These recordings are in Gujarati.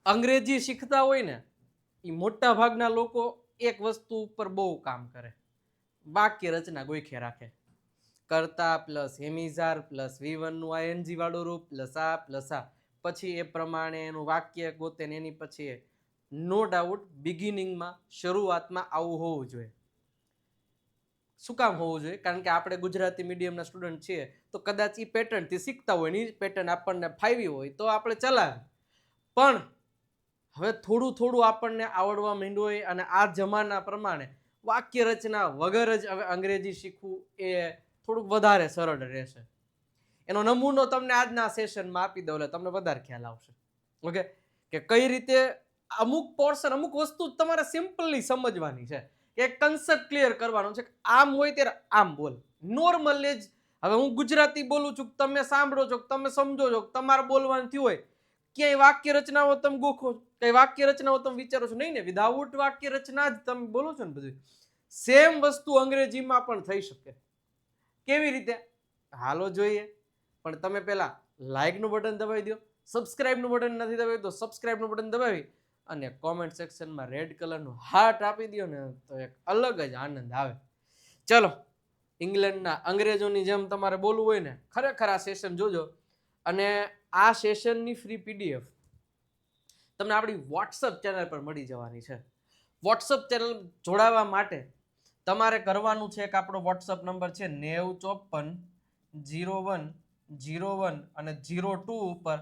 અંગ્રેજી શીખતા હોય ને એ મોટા ભાગના લોકો એક વસ્તુ ઉપર બહુ કામ કરે, વાક્ય રચના ગોખે રાખે. કર્તા પ્લસ હેમિઝાર પ્લસ V1 નું આઈએનજી વાળું રૂપ પ્લસ આ પછી એ પ્રમાણે એનું વાક્ય ગોતે ને એની પછી નો ડાઉટ બિગિનિંગમાં શરૂઆતમાં આવું હોવું જોઈએ. શું કામ હોવું જોઈએ? કારણ કે આપણે ગુજરાતી મીડિયમના સ્ટુડન્ટ છીએ તો કદાચ એ પેટર્નથી શીખતા હોય ને એ પેટર્ન આપણને ફાવી હોય તો આપણે ચલાવે. પણ હવે થોડું થોડું આપણને આવડવા માંડ્યું હોય અને આ જમાના પ્રમાણે વાક્ય રચના વગર જ હવે અંગ્રેજી શીખવું એ થોડુંક વધારે સરળ રહેશે. એનો નમૂનો તમને આજના સેશનમાં આપી દઉં એટલે તમને વધારે ખ્યાલ આવશે. ઓકે, કે કઈ રીતે અમુક પોર્શન અમુક વસ્તુ તમારે સિમ્પલી સમજવાની છે, કે એક કન્સેપ્ટ ક્લિયર કરવાનો છે. આમ હોય ત્યારે આમ બોલ, નોર્મલી જ. હવે હું ગુજરાતી બોલું છું, તમે સાંભળો છો, તમે સમજો છો, તમારે બોલવાનું થયું હોય, ક્યાંય વાક્ય રચનાઓ તમે ગોખો, કઈ વાક્ય રચનાઓ તમે વિચારો છો નહીં ને, વિધાઉટ વાક્ય રચના જ તમે બોલો છો ને બધું. સેમ વસ્તુ અંગ્રેજીમાં પણ થઈ શકે. કેવી રીતે? હાલો જોઈએ. પણ તમે પહેલા લાઈકનું બટન દબાવી દો, સબસ્ક્રાઇબનું બટન નથી દબાવ્યું તો સબસ્ક્રાઇબનું બટન દબાવી અને કોમેન્ટ સેક્શનમાં રેડ કલરનું હાર્ટ આપી દો ને તો એક અલગ જ આનંદ આવે. ચલો, ઇંગ્લેન્ડના અંગ્રેજોની જેમ તમારે બોલવું હોય ને, ખરેખર આ સેશન જોજો. અને આ સેશનની ફ્રી PDF તમને આપણી વોટ્સઅપ ચેનલ પર મળી જવાની છે. વોટ્સઅપ ચેનલ જોડાવા માટે તમારે કરવાનું છે કે આપણો વોટ્સઅપ નંબર છે 90540101 અને 02 ઉપર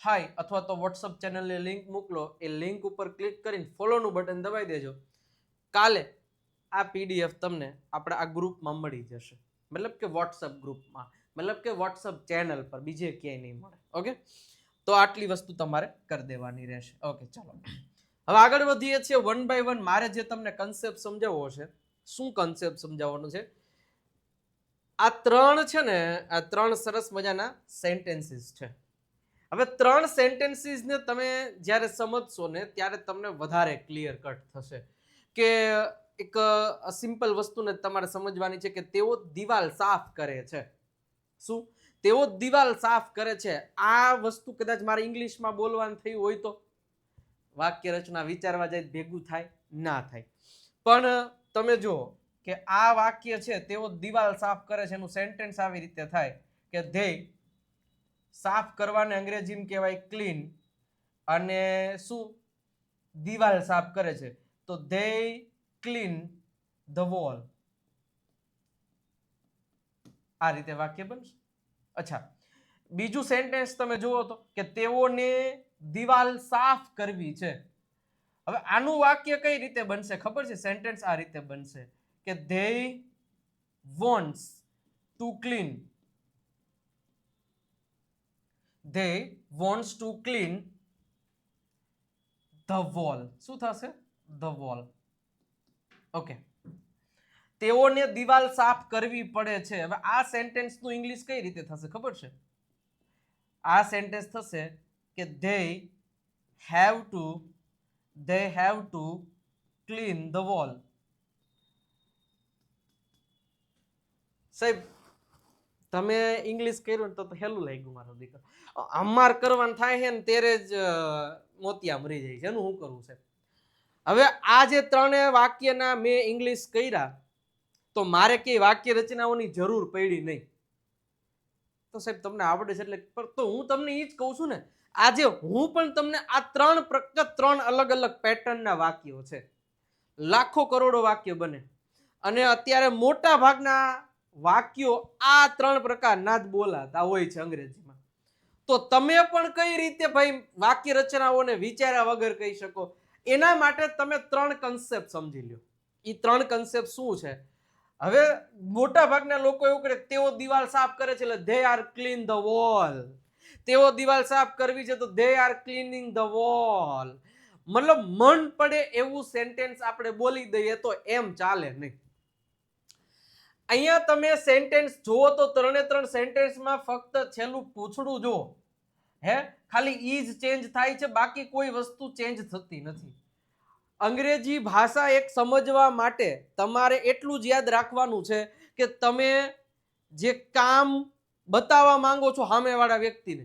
હાય અથવા તો વોટ્સઅપ ચેનલની લિંક મોકલો. એ લિંક ઉપર ક્લિક કરીને ફોલોનું બટન દબાવી દેજો. કાલે આ PDF તમને આપણે આ ગ્રુપમાં મળી જશે, મતલબ કે વોટ્સઅપ ગ્રુપમાં, મતલબ કે વોટ્સઅપ ચેનલ પર, બીજે ક્યાંય નહીં મળે. ઓકે, તો આટલી વસ્તુ તમારે કરી દેવાની રહેશે. ઓકે, ચાલો હવે આગળ વધીએ છીએ વન બાય વન. મારે જે તમને કન્સેપ્ટ સમજાવવો છે, શું કન્સેપ્ટ સમજાવવાનો છે? આ ત્રણ છે ને, આ ત્રણ સરસ મજાના સેન્ટેન્સીસ છે. હવે ત્રણ સેન્ટેન્સીસને તમે જ્યારે સમજશો ને ત્યારે તમને વધારે ક્લિયર કટ થશે કે એક સિમ્પલ વસ્તુને તમારે સમજવાની છે કે તેઓ દિવાલ સાફ કરે છે. શું? તેઓ દિવાલ સાફ કરે છે. આ વસ્તુ કદાચ મારે ઇંગ્લિશમાં બોલવાનું થયું હોય તો વાક્ય રચના વિચારવા જાય ભેગું થાય ના થાય. પણ તમે જુઓ કે આ વાક્ય છે તેઓ દિવાલ સાફ કરે છે, એનું સેન્ટેન્સ આવી રીતે થાય કે ધે સાફ કરવાને અંગ્રેજીમાં કહેવાય ક્લીન, અને શું દિવાલ સાફ કરે છે તો ધે ક્લીન ધ વોલ. આ રીતે વાક્ય બનશે. અચ્છા, બીજું સેન્ટેન્સ તમે જુઓ તો કે તેઓને દિવાલ સાફ કરવી છે. હવે આનું વાક્ય કઈ રીતે બનશે ખબર છે? સેન્ટેન્સ આ રીતે બનશે કે they wants to clean, they wants to clean the wall. શું થશે? the wall. ઓકે, તેઓને દિવાલ સાફ કરવી પડે છે. હવે આ સેન્ટેન્સ નું ઇંગ્લિશ કઈ રીતે થશે ખબર છે? આ સેન્ટેન્સ થશે કે they have to clean the wall. સાહેબ તમે ઇંગ્લિશ કર્યું તો હેલું લાગ્યું મારો દીકરો. અમાર કરવાનું થાય છે ને ત્યારે જ મોતિયા મરી જાય છે. એનું શું કરવું છે? હવે આ જે ત્રણે વાક્યના મેં ઇંગ્લિશ કર્યા તો મારે કઈ વાક્ય રચનાઓની જરૂર પડી નહીં. તો સાહેબ તમને આવડે છે એટલે, તો હું તમને એ જ કહું છું ને, આજે હું પણ તમને આ ત્રણ અલગ અલગ પેટર્નના વાક્યો છે. લાખો કરોડો વાક્ય બને અને અત્યારે મોટા ભાગના વાક્યો આ ત્રણ પ્રકારના જ બોલાતા હોય છે અંગ્રેજીમાં. તો તમે પણ કઈ રીતે ભાઈ વાક્ય રચનાઓને વિચાર્યા વગર કહી શકો, એના માટે તમે ત્રણ કન્સેપ્ટ સમજી લો. એ ત્રણ કન્સેપ્ટ શું છે? હવે મોટા ભાગના લોકો એવું કરે, તેઓ દિવાલ સાફ કરે છે એટલે they are clean the wall. તેઓ દિવાલ સાફ કરવી છે તો they are cleaning the wall. મતલબ મન પડે એવું સેન્ટેન્સ આપણે બોલી દઈએ તો એમ ચાલે નહીં. અહીંયા તમે સેન્ટેન્સ જુઓ તો ત્રણ સેન્ટેન્સમાં ફક્ત છેલ્લું પૂછડું જુઓ, હે ખાલી ઈ જ ચેન્જ થાય છે, બાકી કોઈ વસ્તુ ચેન્જ થતી નથી. અંગ્રેજી ભાષા એક સમજવા માટે તમારે એટલું જ યાદ રાખવાનું છે કે તમે જે કામ બતાવવા માંગો છો સામેવાળા વ્યક્તિને,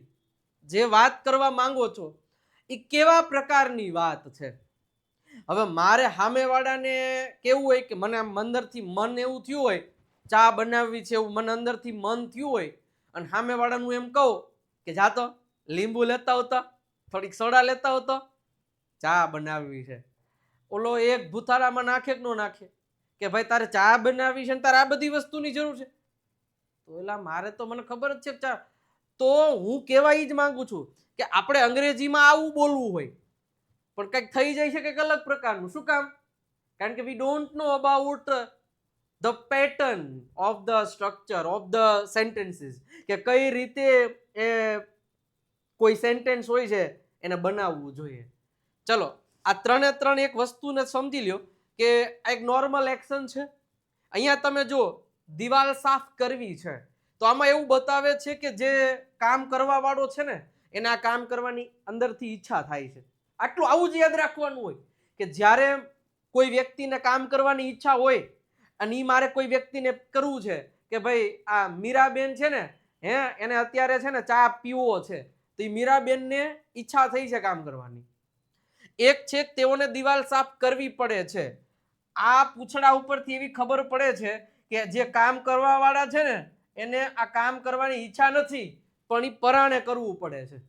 જે વાત કરવા માંગો છો, એ કેવા પ્રકારની વાત છે. હવે મારે સામેવાળાને કેવું હોય કે મને આમ અંદરથી મન એવું થયું હોય ચા બનાવવી છે, એવું મને અંદરથી મન થયું હોય, અને સામેવાળાનું એમ કહું કે જા તો લીંબુ લેતા આવતા, થોડીક સોડા લેતા આવતો, ચા બનાવવી છે. ઓલો એક ભૂથારામાં નાખે કે ન નાખે કે ભાઈ તારે ચા બનાવવી છે ને તારે આ બધી વસ્તુની જરૂર છે? તો એલા મારે તો મને ખબર જ છે ચા. તો હું કહેવા ઈ જ માંગુ છું કે આપણે અંગ્રેજીમાં આવું બોલવું હોય પણ કંઈક થઈ જાય છે કંઈક અલગ પ્રકારનું. શું કામ? કારણ કે we don't know about the pattern of the structure of the sentences, કે કઈ રીતે એ કોઈ સેન્ટેન્સ હોય છે એને બનાવવું જોઈએ. ચલો આ ત્રણે ત્રણ એક વસ્તુને સમજી લ્યો કે આ એક નોર્મલ એક્શન છે. અહીંયા તમે જો દિવાલ સાફ કરવી છે તો આમાં એવું બતાવે છે કે જે કામ કરવા વાળો છે ને એને આ કામ કરવાની અંદરથી ઈચ્છા થાય છે. આટલું આવું જ યાદ રાખવાનું હોય કે જ્યારે કોઈ વ્યક્તિને કામ કરવાની ઈચ્છા હોય અને ઈ મારે કોઈ વ્યક્તિને કરવું છે કે ભાઈ આ મીરાબેન છે ને એને અત્યારે છે ને ચા પીવો છે, તો એ મીરાબેનને ઈચ્છા થઈ છે કામ કરવાની. એક છે તેઓને દિવાલ સાફ કરવી પડે છે. આ પૂછડા ઉપરથી એવી ખબર પડે છે કે જે કામ કરવા વાળા છે ને એને આ કામ કરવાની ઈચ્છા નથી પણ એ પરાણે કરવું પડે છે.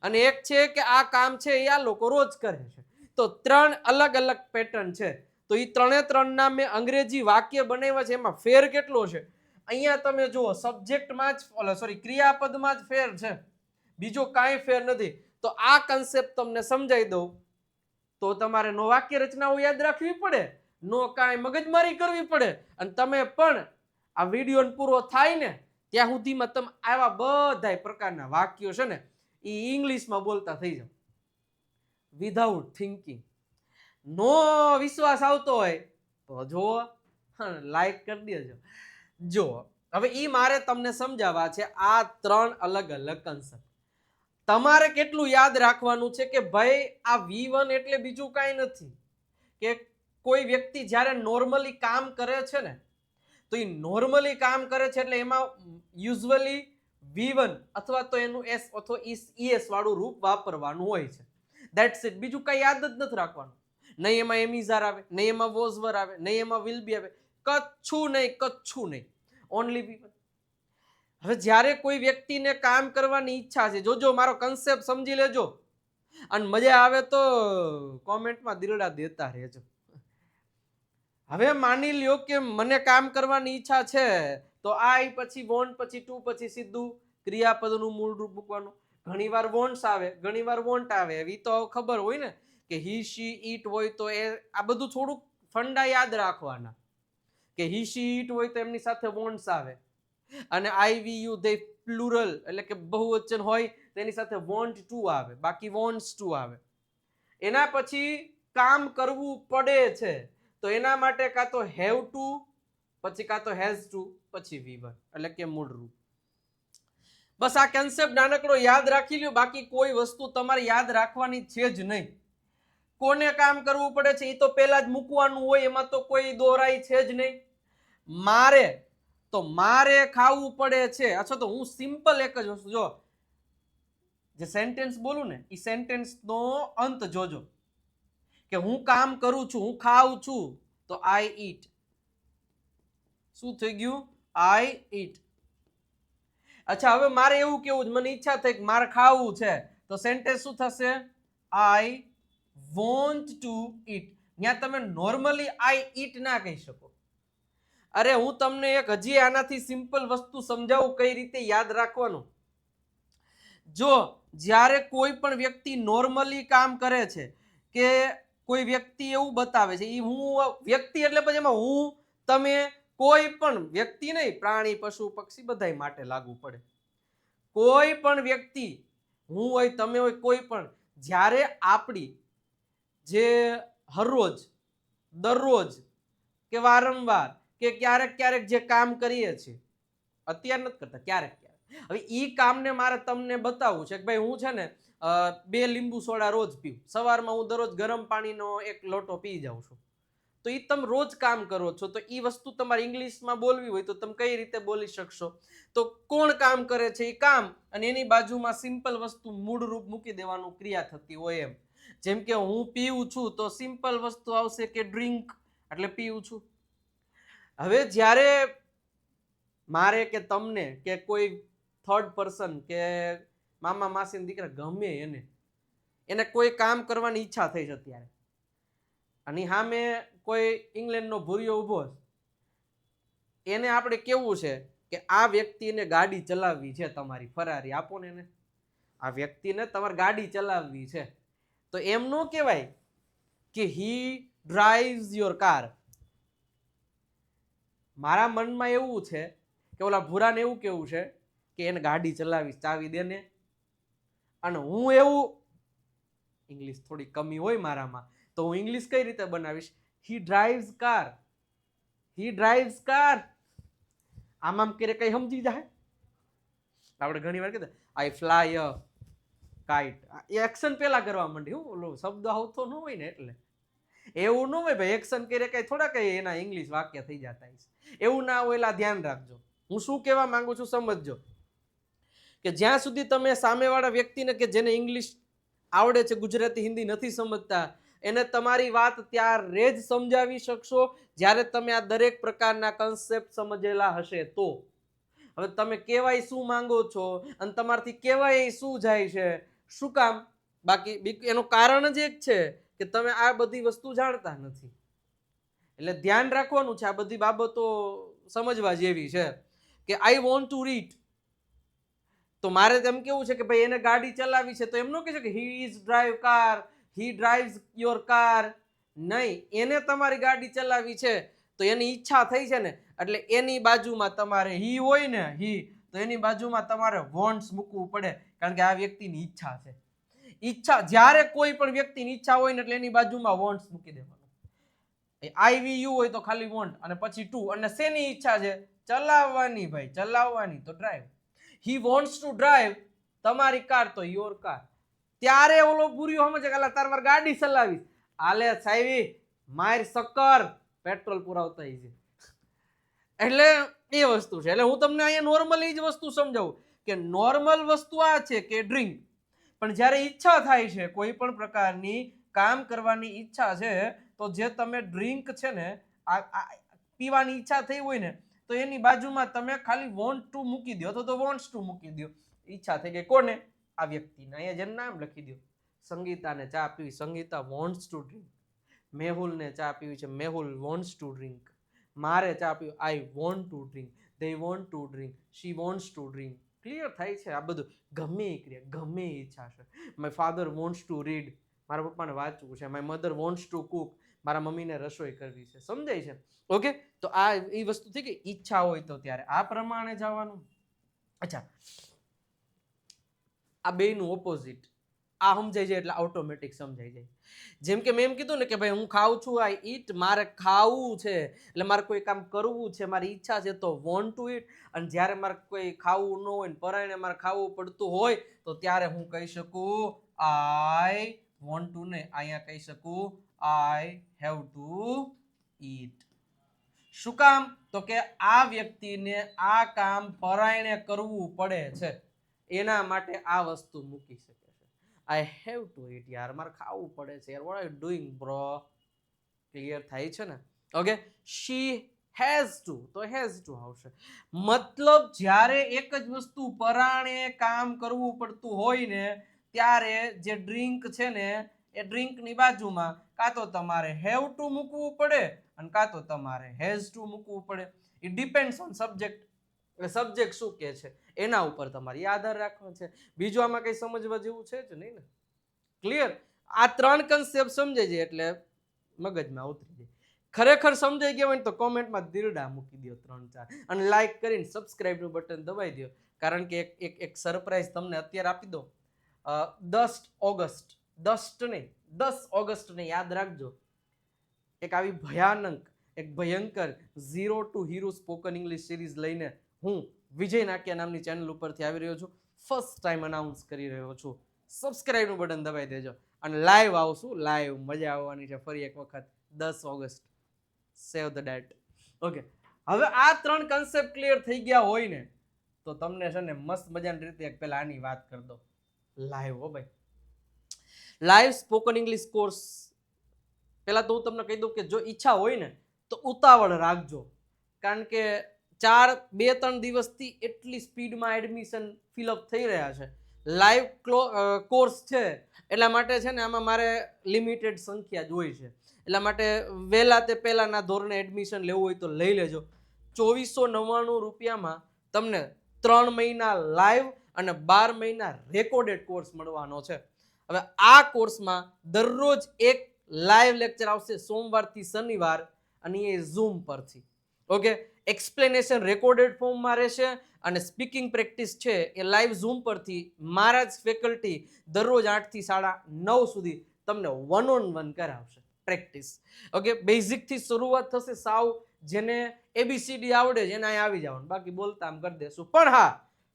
અને એક છે કે આ કામ છે એ આ લોકો રોજ કરે છે. તો ત્રણ અલગ અલગ પેટર્ન છે. તો એ ત્રણે ત્રણના મેં અંગ્રેજી વાક્ય બનાવ્યા છે. એમાં ફેર કેટલો છે અહીંયા તમે જુઓ, સબ્જેક્ટમાં જ સોરી ક્રિયાપદમાં જ ફેર છે, બીજો કાંઈ ફેર નથી. તો આ કન્સેપ્ટ તમને સમજાઈ દઉં તો તમારે નો વાક્ય રચનાઓ યાદ રાખવી પડે, નો કાંઈ મગજમારી કરવી પડે, અને તમે પણ આ વિડીયો પૂરો થાય ને ત્યાં સુધીમાં તમે આવા બધા પ્રકારના વાક્યો છે ને એ ઇંગ્લિશમાં બોલતા થઈ જાવ વિધાઉટ થિંકિંગ. નો વિશ્વાસ આવતો હોય તો જુઓ, લાઈક કરી દેજો. જો હવે ઈ મારે તમને સમજાવવા છે આ ત્રણ અલગ અલગ કન્સેપ્ટ. તમારે કેટલું યાદ રાખવાનું છે કે ભાઈ આ V1 એટલે બીજું કાંઈ નથી કે કોઈ વ્યક્તિ જ્યારે નોર્મલી કામ કરે છે ને તો એ નોર્મલી કામ કરે છે એટલે એમાં યુઝ્યુઅલી V1 અથવા તો એનું S અથવા ES વાળું રૂપ વાપરવાનું હોય છે. That's it. બીજું કાંઈ યાદ જ નથી રાખવાનું. નહીં એમાં એમિઝાર આવે, નહીં એમાં વોઝવર આવે, નહીં એમાં વિલ બી આવે, કચ્છું નહીં. Only V1. હવે જ્યારે કોઈ વ્યક્તિને કામ કરવાની ઈચ્છા છે, જોજો મારો કન્સેપ્ટ સમજી લેજો, અને મજા આવે તો કોમેન્ટમાં દિલડા દેતા રહેજો. હવે માની લ્યો કે મને કામ કરવાની ઈચ્છા છે તો આઈ પછી વોન્ટ પછી ટુ પછી સીધું ક્રિયાપદનું મૂળ રૂપ મૂકવાનું. ઘણીવાર વોન્ટ્સ આવે, ઘણીવાર વોન્ટ આવે, એવી તો ખબર હોય ને કે હી શી ઈટ હોય તો એ આ બધું થોડુંક ફંડા યાદ રાખવાના કે હી શી ઈટ હોય તો એમની સાથે વોન્ટ્સ આવે, અને આઈ વી યુ દે પ્લુરલ એટલે કે બહુવચન હોય તેની સાથે વોન્ટ ટુ આવે, બાકી વોન્ટ્સ ટુ આવે. એના પછી કામ કરવું પડે છે તો એના માટે કાં તો હેવ ટુ પછી કાં તો હેઝ ટુ પછી V1 એટલે કે મૂળ રૂપ. બસ આ કન્સેપ્ટ નાનકડો યાદ રાખી લ્યો, બાકી કોઈ વસ્તુ તમારે યાદ રાખવાની છે જ નહીં. કોને કામ કરવું પડે છે એ તો પહેલા જ મૂકવાનું હોય, એમાં તો કોઈ દોરાઈ છે જ નહીં. મારે ખાવું પડે છે. અચ્છા, તો હું સિમ્પલ એક જ વસ્તુ, જો જે સેન્ટેન્સ બોલું ને એ સેન્ટેન્સનો અંત જોજો કે હું કામ કરું છું, હું ખાઉં છું, તો આઈ ઈટ. શું થઈ ગયું? આઈ ઈટ. અચ્છા, હવે મારે એવું કેવું, મને ઈચ્છા થઈ કે મારે ખાવું છે, તો સેન્ટેન્સ શું થશે? આઈ વોન્ટ ટુ ઈટ. ત્યાં તમે નોર્મલી આઈ ઈટ ના કહી શકો. અરે હું તમને એક હજી આનાથી સિમ્પલ વસ્તુ સમજાવું કઈ રીતે યાદ રાખવાનું. જો જ્યારે કોઈ પણ વ્યક્તિ નોર્મલી કામ કરે છે કે કોઈ વ્યક્તિ એવું બતાવે છે, એ હું વ્યક્તિ એટલે પછી એમાં હું તમે કોઈ પણ વ્યક્તિ નહીં, પ્રાણી પશુ પક્ષી બધાય માટે લાગુ પડે. કોઈ પણ વ્યક્તિ, હું હોય તમે હોય કોઈ પણ, જ્યારે આપણી જે હરરોજ દરરોજ કે વારંવાર કે ક્યારેક ક્યારેક જે કામ કરીએ છીએ, અત્યારે નથી કરતા, ક્યારેક ક્યારેક, હવે ઈ કામને મારે તમને બતાવવું છે કે ભાઈ હું છે ને 2 લીંબુ સોડા રોજ પીવું. સવારમાં હું દરરોજ ગરમ પાણીનો 1 લોટો પી જાઉં છું. તો એ તમે રોજ કામ કરો છો, તો એ વસ્તુ તમારે ઇંગ્લિશમાં બોલવી હોય તો તમે કઈ રીતે બોલી શકશો? તો કોણ કામ કરે છે એ કામ, અને એની બાજુમાં સિમ્પલ વસ્તુ મૂળ રૂપ મૂકી દેવાનું, ક્રિયા થતી હોય એમ. જેમ કે હું પીવું છું તો સિમ્પલ વસ્તુ આવશે કે ડ્રિંક, એટલે પીવું છું. હવે જ્યારે મારે કે તમને કે કોઈ થર્ડ પર્સન કે મામા માસીના દીકરા ગમે એને કોઈ કામ કરવાની ઈચ્છા થઈ છે અત્યારે, અને સામે કોઈ ઇંગ્લેન્ડનો ભૂરિયો ઊભો છે, એને આપણે કેવું છે કે આ વ્યક્તિને ગાડી ચલાવવી છે, તમારી ફરારી આપો ને એને, આ વ્યક્તિને તમારે ગાડી ચલાવવી છે, તો એમ ન કહેવાય કે હી ડ્રાઇવ્સ યોર કાર. મારા મનમાં એવું છે કે ઓલા ભૂરાને એવું કેવું છે કે એને ગાડી ચલાવીશ, ચાવી દે ને. અને હું એવું, ઇંગ્લિશ થોડી કમી હોય મારામાં, તો હું ઇંગ્લિશ કઈ રીતે બનાવીશ? He drives car, he drives car. આમ કરે કઈ સમજી જાય. આપણે ઘણી વાર કહેતા આઈ ફ્લાય અ કાઇટ, એ એક્શન પેલા કરવા માંડી, હું ઓલો શબ્દ આવતો ન હોય ને એટલે. એવું ન હોય ભાઈ, એક્શન કરે કઈ થોડા કઈ એના ઇંગ્લિશ વાક્ય થઈ જતા છે, એવું ના હોય. એલા ધ્યાન રાખજો, હું શું કહેવા માંગુ છું સમજજો. કે જ્યાં સુધી તમે સામેવાળા વ્યક્તિને કે જેને ઇંગ્લિશ આવડે છે, ગુજરાતી હિન્દી નથી સમજતા, એને તમારી વાત ત્યારે જ સમજાવી શકશો જ્યારે તમે આ દરેક પ્રકારના કન્સેપ્ટ સમજેલા હશે તો. હવે તમે કહેવાય શું માંગો છો અને તમારથી કહેવાય શું જાય છે, શું કામ? બાકી એનું કારણ જ એક છે કે તમે આ બધી વસ્તુ જાણતા નથી. એટલે ધ્યાન રાખવાનું છે, આ બધી બાબતો સમજવા જેવી છે. કે આઈ વોન્ટ ટુ રીડ, તો મારે તેમ કેવું છે કે ભાઈ એને ગાડી ચલાવી છે, તો એમ ન કહે છે કે he is drive car, he drives your car. નહીં, એને તમારી ગાડી ચલાવી છે તો એની ઈચ્છા થઈ છે ને, એટલે એની બાજુમાં તમારે હી હોય ને, હી, તો એની બાજુમાં તમારે વોન્ટ્સ મૂકવું પડે, કારણ કે આ વ્યક્તિની ઈચ્છા છે. ઈચ્છા, જ્યારે કોઈ પણ વ્યક્તિની ઈચ્છા હોય ને એટલે એની બાજુમાં વોન્ટ્સ મૂકી દેવાનું. IVU હોય તો ખાલી વોન્ટ અને પછી ટુ, અને શેની ઈચ્છા છે? ચલાવવાની ભાઈ, ચલાવવાની, તો drive. He wants to drive તમારી કાર, તો યોર કાર. ત્યારે ઓલો ભૂરિયો સમજે કે તાર માર ગાડી ચલાવી, આલે સાહેબી માર સક્કર, પેટ્રોલ પુરાવતા છે. એટલે એ વસ્તુ છે. એટલે હું તમને અહીંયા નોર્મલી જ વસ્તુ સમજાવું કે નોર્મલ વસ્તુ આ છે કે ડ્રિંક, પણ જ્યારે ઈચ્છા થાય છે, કોઈ પણ પ્રકારની કામ કરવાની ઈચ્છા છે, તો જે તમે ડ્રિંક છે ને, પીવાની ઈચ્છા થઈ હોય ને, તો એની બાજુમાં તમે ખાલી વોન્ટ ટુ મૂકી દો, અથવા તો વોન્ટ્સ ટુ મૂકી દો. ઈચ્છા થઈ ગઈ કોને? આ વ્યક્તિને. અહીંયા જેનું નામ લખી દો. સંગીતાને ચા પીવી, સંગીતા વોન્ટ્સ ટુ ડ્રિંક. મેહુલને ચા પીવી છે, મેહુલ વોન્ટ્સ ટુ ડ્રિંક. મારે ચા પીવી, I want to drink. They want to drink, she wants to drink. Clear થાય છે? આ બધું ગમે એ ક્રિયા, ગમે એ ઈચ્છા છે. My father wants to read, મારા પપ્પાને વાંચવું છે. My mother wants to cook, મારા મમ્મીને રસોઈ કરવી છે. સમજાય છે? ઓકે, તો આ એ વસ્તુ થઈ કે ઈચ્છા હોય તો ત્યારે આ પ્રમાણે જવાનું. અચ્છા, આ બેયનું ઓપોઝિટ આ સમજાઈ જાય એટલે ઓટોમેટિક સમજાઈ જાય. જેમ કે મેં એમ કીધું ને કે ભાઈ હું ખાઉં છું, આઈ ઈટ, મારે ખાવું છે એટલે મારે કોઈ કામ કરવું છે, મારી ઈચ્છા છે, તો વોન્ટ ટુ ઈટ. અને જ્યારે મારે કોઈ ખાવું ન હોય ને પરાયણે મારે ખાવું પડતું હોય તો ત્યારે હું કહી શકું આઈ વોન્ટ ટુ, ને અહીંયા કહી શકું આઈ હેવ ટુ ઈટ. શું કામ? તો કે આ વ્યક્તિને આ કામ પરાયણે કરવું પડે છે, એના માટે આ વસ્તુ મૂકી શકે છે. આઈ હેવ ટુ ઈટ, યાર મારે ખાવું પડે છે યાર, what are you doing bro? Clear થાય છે ને? ઓકે, શી હેઝ ટુ, તો હેઝ ટુ આવશે. મતલબ જ્યારે એક જ વસ્તુ પરાણે કામ કરવું પડતું હોય ને, ત્યારે જે ડ્રિંક છે ને, એ ડ્રિંકની બાજુમાં કાં તો તમારે હેવ ટુ મૂકવું પડે અને કાં તો તમારે હેઝ ટુ મૂકવું પડે. It depends on subject. એટલે સબ્જેક્ટ શું કહે છે એના ઉપર તમારે આધાર રાખવાનો છે. બીજું આમાં કંઈ સમજવા જેવું છે જ નહીં ને? ક્લિયર? આ ત્રણ કન્સેપ્ટ સમજાઈ જાય એટલે મગજમાં ઉતરી જાય. ખરેખર સમજાઈ ગયા હોય ને તો કોમેન્ટમાં દિલડા મૂકી દો 3-4, અને લાઈક કરીને સબસ્ક્રાઇબનું બટન દબાવી દો, કારણ કે એક સરપ્રાઈઝ તમને અત્યારે આપી દો. 10 ઓગસ્ટ, 10 ઓગસ્ટને યાદ રાખજો, એક આવી ભયાનક, એક ભયંકર 0 to Hero spoken English series લઈને હું વિજય નાકિયા નામની ચેનલ ઉપરથી આવી રહ્યો છું. ફર્સ્ટ ટાઈમ અનાઉન્સ કરી રહ્યો છું. સબસ્ક્રાઇબનું બટન દબાવી દેજો અને લાઈવ આવશું. લાઈવ મજા આવવાની છે ફરી એક વખત 10 August. Save the date. Okay, હવે આ 3 કન્સેપ્ટ ક્લિયર થઈ ગયા હોય ને તો તમને છે ને મસ્ત મજાની રીતે એક પહેલા આની વાત કરી દો. લાઈવ હો ભાઈ, લાઈવ સ્પોકન ઇંગ્લિશ કોર્સ. પહેલા તો હું તમને કહી દઉં કે જો ઈચ્છા હોય ને તો ઉતાવળ રાખજો, કારણ કે 2-3 દિવસથી એટલી સ્પીડમાં એડમિશન ફિલઅપ થઈ રહ્યા છે. લાઈવ કોર્સ છે એટલા માટે છે ને આમાં મારે લિમિટેડ સંખ્યા જ હોય છે, એટલા માટે વહેલા તે પહેલાના ધોરણે એડમિશન લેવું હોય તો લઈ લેજો. 2499 રૂપિયામાં તમને 3 મહિના લાઈવ અને 12 મહિના રેકોર્ડેડ કોર્સ મળવાનો છે. હવે આ કોર્સમાં દરરોજ એક લાઈવ લેક્ચર આવશે સોમવારથી શનિવાર, અને એ ઝૂમ પરથી. ઓકે, એક્સપ્લેનેશન રેકોર્ડેડ ફોર્મમાં રહેશે અને સ્પીકિંગ પ્રેક્ટિસ છે એ લાઈવ ઝૂમ પરથી મારા જ ફેકલ્ટી દરરોજ 8 થી 9:30 સુધી તમને 1-on-1 કરાવશે પ્રેક્ટિસ. ઓકે, બેઝિકથી શરૂઆત થશે. સાવ જેને ABCD આવડે છે એને અહીં આવી જવાનું, બાકી બોલતા આમ કરી દેશું. પણ હા,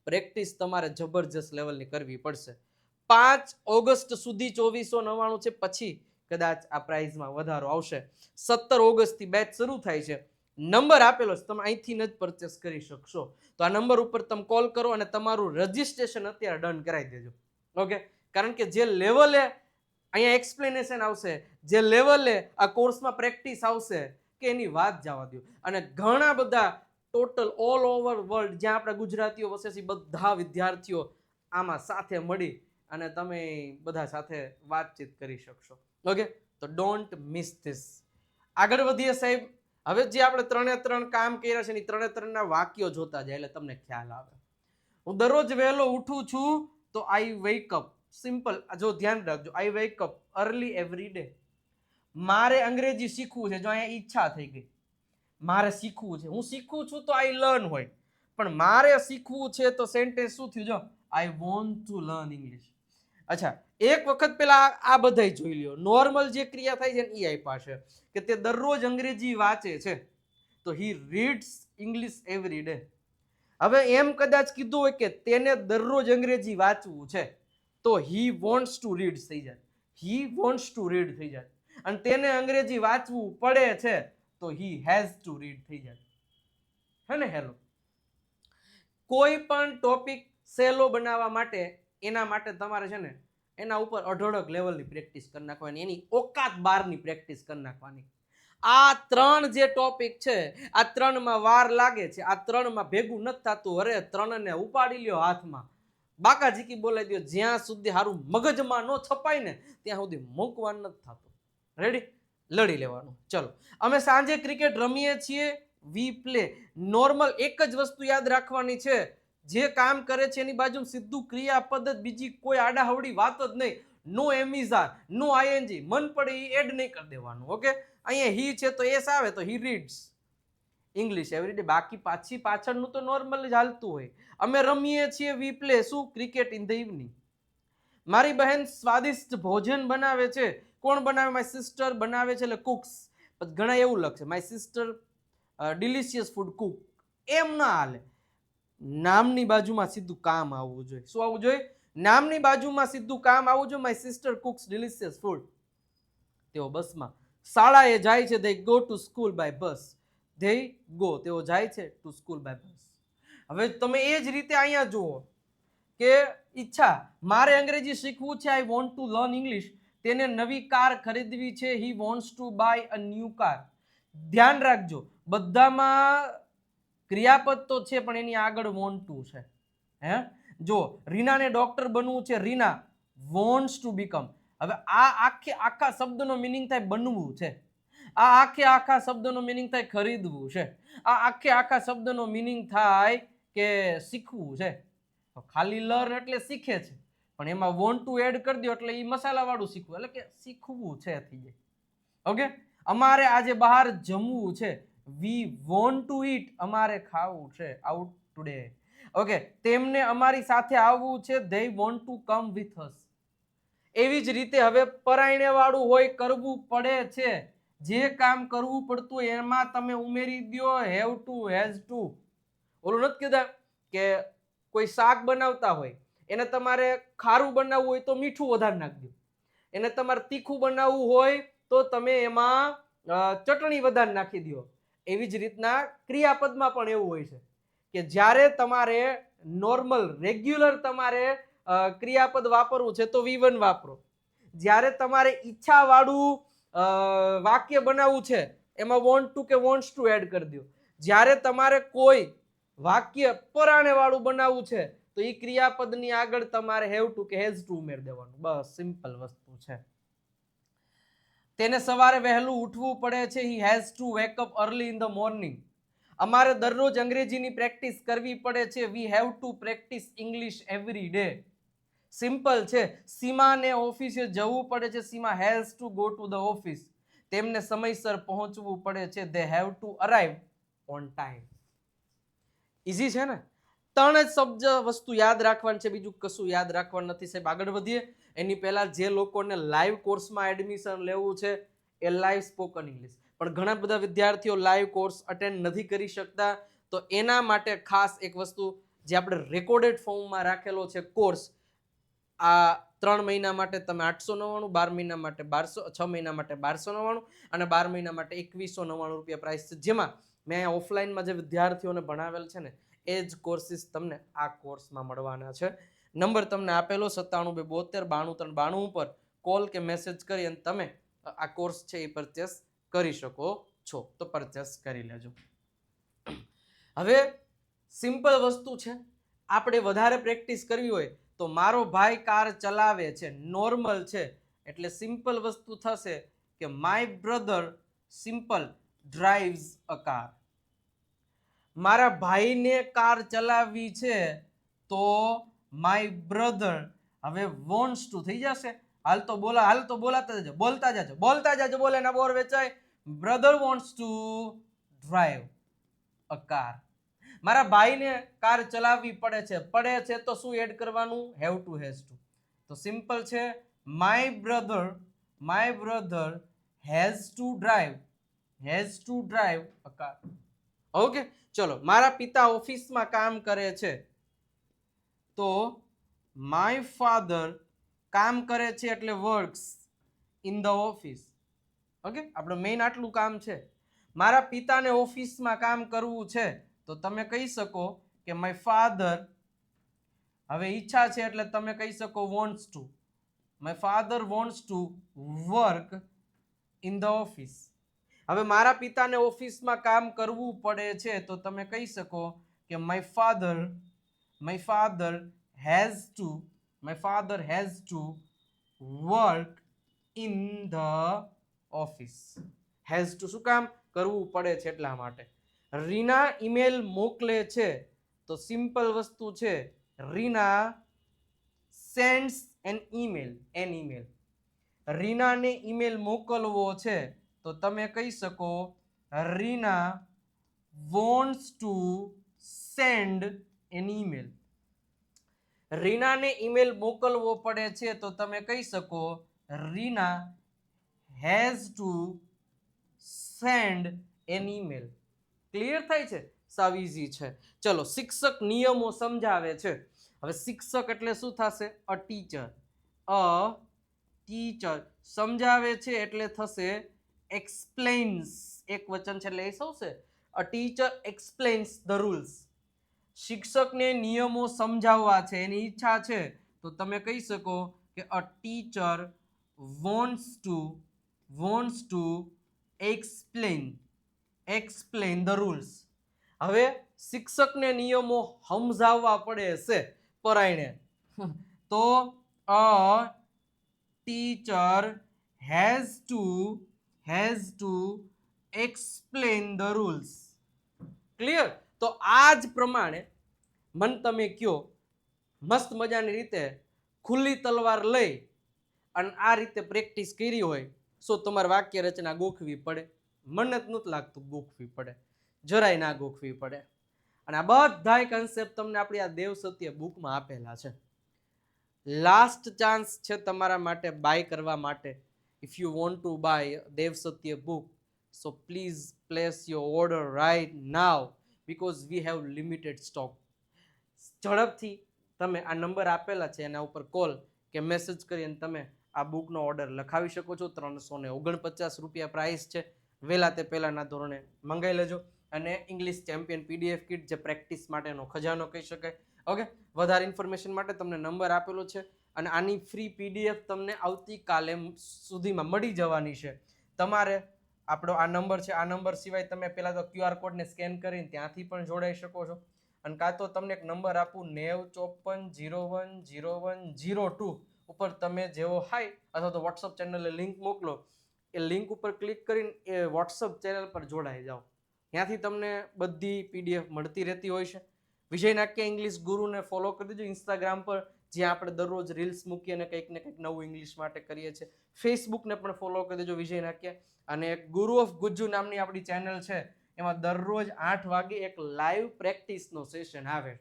પ્રેક્ટિસ તમારે જબરજસ્ત લેવલની કરવી પડશે. 5 ઓગસ્ટ સુધી 2499 છે, પછી કદાચ આ પ્રાઇઝમાં વધારો આવશે. 17 ઓગસ્ટથી બેચ શરૂ થાય છે. નંબર આપેલો છે, તમે અહીંથી જ પરચેસ કરી શકશો. તો આ નંબર ઉપર તમે કોલ કરો અને તમારું રજિસ્ટ્રેશન અત્યારે ડન કરાવી દેજો. ઓકે, કારણ કે જે લેવલે અહીંયા એક્સપ્લેનેશન આવશે, જે લેવલે આ કોર્સમાં પ્રેક્ટિસ આવશે કે એની વાત જવા દો. અને ઘણા બધા ટોટલ ઓલ ઓવર વર્લ્ડ જ્યાં આપણા ગુજરાતીઓ વસે છે બધા વિદ્યાર્થીઓ આમાં સાથે મળી અને તમે બધા સાથે વાતચીત કરી શકશો. ઓકે, તો ડોન્ટ મિસ ધીસ. આગળ વધીએ સાહેબ. હવે જે આપણે 3 કામ કર્યા છે એ 3 વાક્યો જોતા જાય એટલે તમને ખ્યાલ આવે. હું દરરોજ વહેલો ઉઠું છું તો આઈ વેક અપ. સિમ્પલ, જો ધ્યાન રાખજો, I wake up early every day. મારે અંગ્રેજી શીખવું છે, જો અહીંયા ઈચ્છા થઈ ગઈ, મારે શીખવું છે, હું શીખું છું તો આઈ લર્ન હોય, પણ મારે શીખવું છે તો સેન્ટેન્સ શું થયું? જો આઈ વોન્ટ ટુ લર્ન ઇંગ્લિશ. અચ્છા, એક વખત પેલા આ બધાય જોઈ લ્યો. નોર્મલ જે ક્રિયા થાય છે ને એ આપ્યા છે કે તે દરરોજ અંગ્રેજી વાંચે છે, તો હી રીડ્સ ઇંગ્લિશ એવરી ડે. હવે એમ કદાચ કીધું હોય કે તેને દરરોજ અંગ્રેજી વાંચવું છે, તો હી વોન્ટ્સ ટુ રીડ થઈ જાય, હી વોન્ટ્સ ટુ રીડ થઈ જાય. અને તેને અંગ્રેજી વાંચવું પડે છે તો હી હેઝ ટુ રીડ થઈ જાય. હે ને? હેલો, કોઈ પણ ટોપિક સહેલો બનાવવા માટે એના માટે તમારે છે ને એના ઉપર અઢળક લેવલની પ્રેક્ટિસ કરી નાખવાની, એની ઓકાત બહારની પ્રેક્ટિસ કરી નાખવાની. આ 3 જે ટોપિક છે આ 3માં વાર લાગે છે, આ 3માં ભેગું નથી થતું. અરે 3ને ઉપાડી લ્યો હાથમાં, બાકાજીકી બોલાવી દો, જ્યાં સુધી હારું મગજમાં ન છપાય ને ત્યાં સુધી મૂકવાનું નથી થતું. રેડી? લડી લેવાનું. ચલો, અમે સાંજે ક્રિકેટ રમીએ છીએ, વી પ્લે. નોર્મલ એક જ વસ્તુ યાદ રાખવાની છે, જે કામ કરે છે એની બાજુ સીધું ક્રિયાપદ, બીજી કોઈ આડાહવડી વાત જ નહીં. નો એમિઝાર, નો આઈએનજી, મન પડે એ એડ નહીં કરી દેવાનું. ઓકે, અહીંયા હી છે તો એસ આવે તો હી રીડ્સ ઇંગ્લિશ એવરી ડે. બાકી પાછળનું તો નોર્મલ જ હાલતું હોય. અમે રમીએ છીએ, વી પ્લે શું? Cricket in the evening. મારી બહેન સ્વાદિષ્ટ ભોજન બનાવે છે. કોણ બનાવે? માય સિસ્ટર બનાવે છે, એટલે કુક્સ. ઘણા એવું લખશે my sister delicious food cook. એમ ના હાલે. નામની બાજુમાં સીધું કામ આવવું જોઈએ. શું આવવું જોઈએ? નામની બાજુમાં સીધું કામ આવવું જોઈએ. My sister cooks delicious food. તેઓ બસમાં શાળાએ જાય છે, they go to school by bus. they go, તેઓ જાય છે to school by bus. હવે તમે એ જ રીતે અહીંયા જુઓ કે ઈચ્છા, મારે અંગ્રેજી શીખવું છે, I want to learn English. તેને નવી કાર ખરીદવી છે, he wants to buy a new car. ધ્યાન રાખજો, બધામાં ક્રિયાપદ તો છે પણ એની આગળ વોન્ટ ટુ છે. હે, જો રીનાને ડોક્ટર બનવું છે, રીના વોન્ટ્સ ટુ બીકમ. હવે આ આખા શબ્દનો મિનિંગ થાય બનવું છે, આ આખા શબ્દનો મિનિંગ થાય ખરીદવું છે, આ આખા શબ્દનો મિનિંગ થાય કે શીખવું છે. ખાલી લર્ન એટલે શીખે છે, પણ એમાં વોન્ટ ટુ એડ કરી દો એટલે એ મસાલા વાળું શીખવું, એટલે કે શીખવું છે થઈ જાય. ઓકે, અમારે આજે બહાર જમવું છે, વી વોન્ટ ટુ ઈટ. અમારે ખાવું છે, આઉટ ટુડે. ઓકે, તેમને અમારી સાથે આવવું છે, they want to come with us. એવી જ રીતે હવે પરાયણે વાળું હોય, કરવું પડે છે, જે કામ કરવું પડતું એમાં તમે ઉમેરી દો હેવ ટુ, હેઝ ટુ. ઓલું નથી કીધા કે કોઈ શાક બનાવતા હોય એને તમારે ખારું બનાવવું હોય તો મીઠું વધારે નાખજો, એને તમારે તીખું બનાવવું હોય તો તમે એમાં ચટણી વધારે નાખી દો. એવી જ રીતના ક્રિયાપદમાં પણ એવું હોય છે કે જ્યારે તમારે નોર્મલ રેગ્યુલર તમારે ક્રિયાપદ વાપરવું છે તો V1 વાપરો. જ્યારે તમારે ઈચ્છાવાળું વાક્ય બનાવવું છે એમાં વોન્ટ ટુ કે વોન્ટ્સ ટુ એડ કરી દો. જ્યારે તમારે કોઈ વાક્ય પરાણે વાળું બનાવવું છે તો એ ક્રિયાપદની આગળ તમારે હેવ ટુ કે હેઝ ટુ ઉમેરી દેવાનું. બસ સિમ્પલ વસ્તુ છે. તેને સવારે વહેલું ઉઠવું પડે છે. He has to wake up early in the morning. અમારે દરરોજ અંગ્રેજીની પ્રેક્ટિસ કરવી પડે છે. We have to practice English every day. Simple છે. સીમાને ઓફિસે જવું પડે છે. Seema has to go to the office. તેમને સમયસર પહોંચવું પડે છે. They have to arrive on time. Easy છે ને? 3 જ શબ્દ વસ્તુ યાદ રાખવાની છે, બીજું કશું યાદ રાખવાનું નથી સાહેબ. આગળ વધીએ એની પહેલા જે લોકોને લાઈવ કોર્સમાં એડમિશન લેવું છે એ લાઈવ સ્પોકન ઇંગ્લિશ, પણ ઘણા બધા વિદ્યાર્થીઓ લાઈવ કોર્સ અટેન્ડ નથી કરી શકતા, તો એના માટે ખાસ એક વસ્તુ જે આપણે રેકોર્ડેડ ફોર્મમાં રાખેલો છે કોર્સ, આ 3 મહિના માટે તમે 899, 12 મહિના માટે 1200, 6 મહિના માટે 1299 અને 12 મહિના માટે 2199 રૂપિયા પ્રાઇસ છે. જેમાં મેં ઓફલાઈનમાં જે વિદ્યાર્થીઓને ભણાવેલ છે ને એ જ કોર્સિસ તમને આ કોર્સમાં મળવાના છે. નંબર તમને આપેલો 9722729392 ઉપર કોલ કે મેસેજ કરી અને તમે આ કોર્સ છે એ પરચેસ કરી શકો છો. તો પરચેસ કરી લેજો. હવે સિમ્પલ વસ્તુ છે, આપણે વધારે પ્રેક્ટિસ કરવી હોય તો મારો ભાઈ કાર ચલાવે છે, નોર્મલ છે, એટલે સિમ્પલ વસ્તુ થશે કે my brother simple drives a car. મારા ભાઈને કાર ચલાવવી છે તો માય બ્રધર હવે વોન્ટ્સ ટુ થઈ જશે. હાલ તો બોલાતા જજો, બોલતા જાજો, બોલે ના બોર વેચાય. Brother wants to drive a car. મારા ભાઈને કાર ચલાવવી પડે છે તો શું એડ કરવાનું? Have to, has to. તો સિમ્પલ છે, my brother has to drive a car. Okay, ચલો. મારા પિતા ઓફિસમાં કામ કરે છે તો માય ફાધર કામ કરે છે એટલે works in the office. Okay, આપણું મેઇન આટલું કામ છે. મારા પિતાને ઓફિસમાં કામ કરવું છે તો તમે કહી શકો કે માય ફાધર, હવે ઈચ્છા છે એટલે તમે કહી શકો wants to. My father wants to work in the office. હવે મારા પિતાને ઓફિસમાં કામ કરવું પડે છે તો તમે કહી શકો કે my father has to work in the office. Has to શું કામ? કરવું પડે છે એટલા માટે. રીના ઈમેલ મોકલે છે તો સિમ્પલ વસ્તુ છે, રીના સેન્ડ્સ એન ઈમેલ. રીનાને ઈમેલ મોકલવો છે તો તમે કહી શકો Reena wants to send an email. રીનાને ઈમેલ મોકલવો પડે છે તો તમે કહી શકો Reena has to send an email. Clear થાય છે? સાવ ઈઝી છે. ચલો, શિક્ષક નિયમો સમજાવે છે. હવે શિક્ષક એટલે શું થશે? A teacher. સમજાવે છે એટલે થશે એક્સપ્લેન્સ. એક વચન છે એટલે એ શું છે? A teacher explains the rules. શિક્ષકને નિયમો સમજાવવા છે, એની ઈચ્છા છે તો તમે કહી શકો કે a teacher wants to explain the rules. હવે શિક્ષકને નિયમો સમજાવવા પડે છે પરાયણે તો a teacher has two explain the rules. Clear? તો આ જ પ્રમાણે મન તમે કયો, મસ્ત મજાની રીતે ખુલ્લી તલવાર લઈ અને આ રીતે પ્રેક્ટિસ કરી હોય સો તમારે વાક્ય રચના ગોખવી પડે? મને જ નથી લાગતું ગોખવી પડે, જરાય ના ગોખવી પડે. અને આ બધાય કન્સેપ્ટ તમને આપણી આ દેવ સત્ય બુકમાં આપેલા છે. લાસ્ટ ચાન્સ છે તમારા માટે બાય કરવા માટે. If you want to buy Dev Satya book, so please place your order right now because we have limited stock. ઝડપથી તમે આ નંબર આપેલા છે એના ઉપર કોલ કે મેસેજ કરી અને તમે આ બુકનો ઓર્ડર લખાવી શકો છો. 349 રૂપિયા પ્રાઇસ છે. વહેલા તે પહેલાંના ધોરણે મંગાવી લેજો. અને ઇંગ્લિશ ચેમ્પિયન પીડીએફ કિટ જે પ્રેક્ટિસ માટેનો ખજાનો કહી શકાય. ઓકે, વધારે ઇન્ફોર્મેશન માટે તમને નંબર આપેલો છે અને આની ફ્રી પીડીએફ તમને આવતીકાલે સુધીમાં મળી જવાની છે. તમારે આપણો આ નંબર છે, આ નંબર સિવાય તમે પહેલાં તો QR કોડને સ્કેન કરીને ત્યાંથી પણ જોડાઈ શકો છો. અને કાં તો તમને એક નંબર આપું 9054010102 ઉપર તમે જેવો હાય અથવા તો વોટ્સઅપ ચેનલે લિંક મોકલો, એ લિંક ઉપર ક્લિક કરીને એ વોટ્સઅપ ચેનલ પર જોડાઈ જાઓ. ત્યાંથી તમને બધી પીડીએફ મળતી રહેતી હોય છે. વિજય નાક્યા ઇંગ્લિશ ગુરુને ફોલો કરી દેજો ઇન્સ્ટાગ્રામ પર, જ્યાં આપણે દરરોજ રીલ્સ મૂકીએ અને કંઈક ને કંઈક નવું ઇંગ્લિશ માટે કરીએ છીએ. ફેસબુકને પણ ફોલો કરી દેજો વિજય નાક્યા. અને ગુરુ ઓફ ગુજ્જુ નામની આપણી ચેનલ છે, એમાં દરરોજ 8 વાગે એક લાઈવ પ્રેક્ટિસનો સેશન આવે,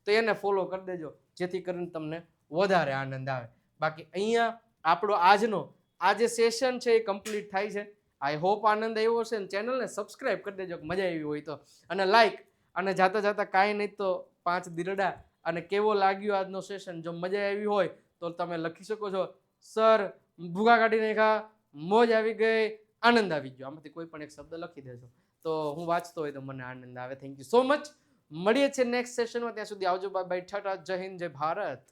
તો એને ફોલો કરી દેજો જેથી કરીને તમને વધારે આનંદ આવે. બાકી અહીંયા આપણો આ જે સેશન છે એ કમ્પ્લીટ થાય છે. આઈ હોપ આનંદ આવ્યો હશે ને ચેનલને સબસ્ક્રાઇબ કરી દેજો મજા આવી હોય તો, અને લાઈક, અને જાતા કાંઈ નહીં તો 5 દિરડા. અને કેવો લાગ્યો આજનો સેશન, જો મજા આવી હોય તો તમે લખી શકો છો સર ભૂગા કાઢી નાખ્યા, મોજ આવી ગઈ, આનંદ આવી ગયો, આમાંથી કોઈ પણ એક શબ્દ લખી દેજો તો હું વાંચતો હોય તો મને આનંદ આવે. Thank you so much. મળીએ છીએ નેક્સ્ટ સેશનમાં, ત્યાં સુધી આવજો, બાય બાય, ટાટા, જય હિન્દ, જય ભારત.